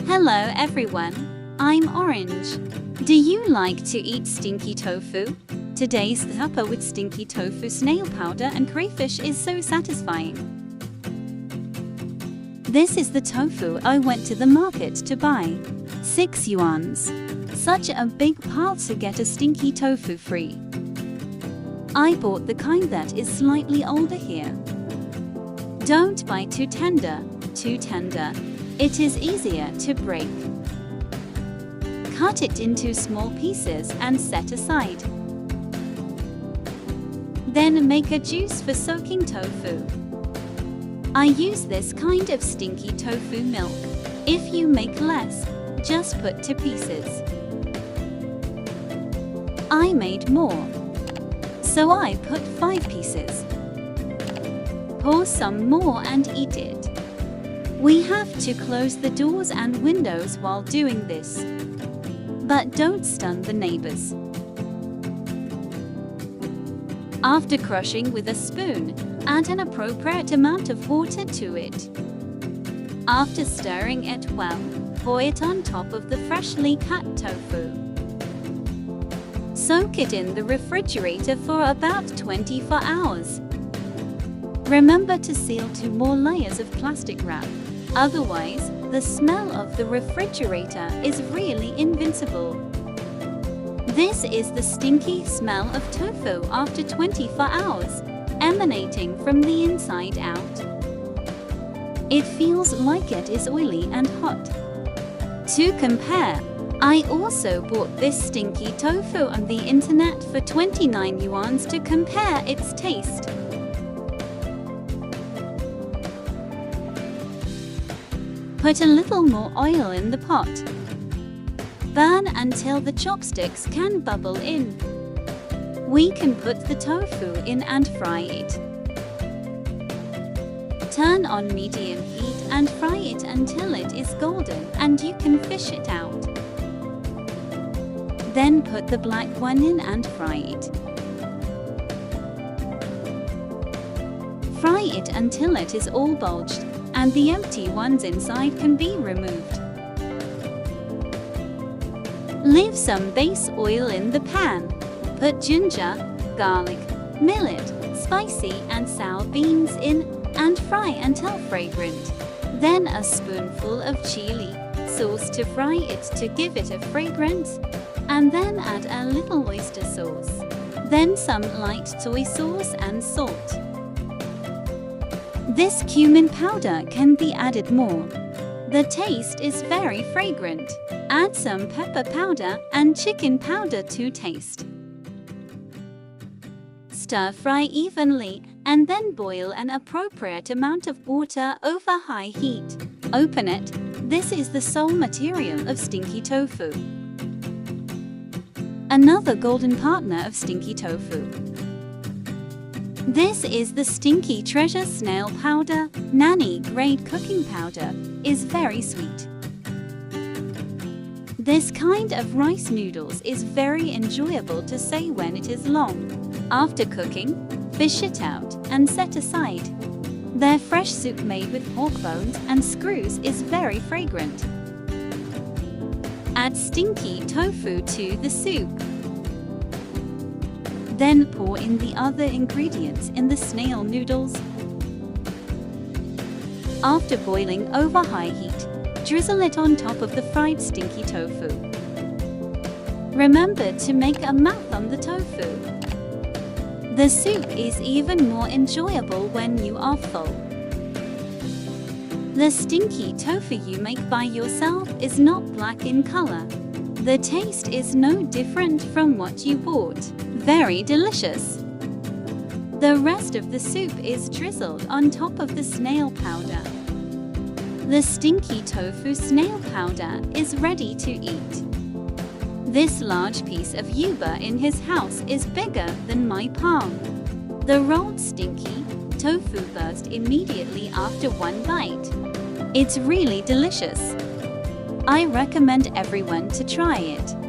Hello everyone, I'm Orange. Do you like to eat stinky tofu? Today's supper with stinky tofu, snail powder and crayfish is so satisfying. This is the tofu I went to the market to buy. 6 yuans. Such a big pile to get a stinky tofu free. I bought the kind that is slightly older here. Don't buy too tender. It is easier to break. Cut it into small pieces and set aside. Then make a juice for soaking tofu. I use this kind of stinky tofu milk. If you make less, just put to pieces. I made more, so I put 5 pieces. Pour some more and eat it. We have to close the doors and windows while doing this. But don't stun the neighbors. After crushing with a spoon, add an appropriate amount of water to it. After stirring it well, pour it on top of the freshly cut tofu. Soak it in the refrigerator for about 24 hours. Remember to seal 2 more layers of plastic wrap. Otherwise, the smell of the refrigerator is really invincible. This is the stinky smell of tofu after 24 hours, emanating from the inside out. It feels like it is oily and hot. To compare, I also bought this stinky tofu on the internet for 29 yuan to compare its taste. Put a little more oil in the pot. Burn until the chopsticks can bubble in. We can put the tofu in and fry it. Turn on medium heat and fry it until it is golden and you can fish it out. Then put the black one in and fry it. Fry it until it is all bulged and the empty ones inside can be removed. Leave some base oil in the pan. Put ginger, garlic, millet, spicy and sour beans in and fry until fragrant. Then a spoonful of chili sauce to fry it to give it a fragrance, and then add a little oyster sauce. Then some light soy sauce and salt. This cumin powder can be added more. The taste is very fragrant. Add some pepper powder and chicken powder to taste. Stir fry evenly and then boil an appropriate amount of water over high heat. Open it. This is the sole material of stinky tofu. Another golden partner of stinky tofu. This is the Stinky Treasure Snail Powder. Nanny grade cooking powder is very sweet. This kind of rice noodles is very enjoyable to say when it is long. After cooking, fish it out and set aside. Their fresh soup made with pork bones and screws is very fragrant. Add stinky tofu to the soup. Then pour in the other ingredients in the snail noodles. After boiling over high heat, drizzle it on top of the fried stinky tofu. Remember to make a mouth on the tofu. The soup is even more enjoyable when you are full. The stinky tofu you make by yourself is not black in color. The taste is no different from what you bought. Very delicious. The rest of the soup is drizzled on top of the snail powder. The stinky tofu snail powder is ready to eat. This large piece of yuba in his house is bigger than my palm. The rolled stinky tofu burst immediately after one bite. It's really delicious. I recommend everyone to try it.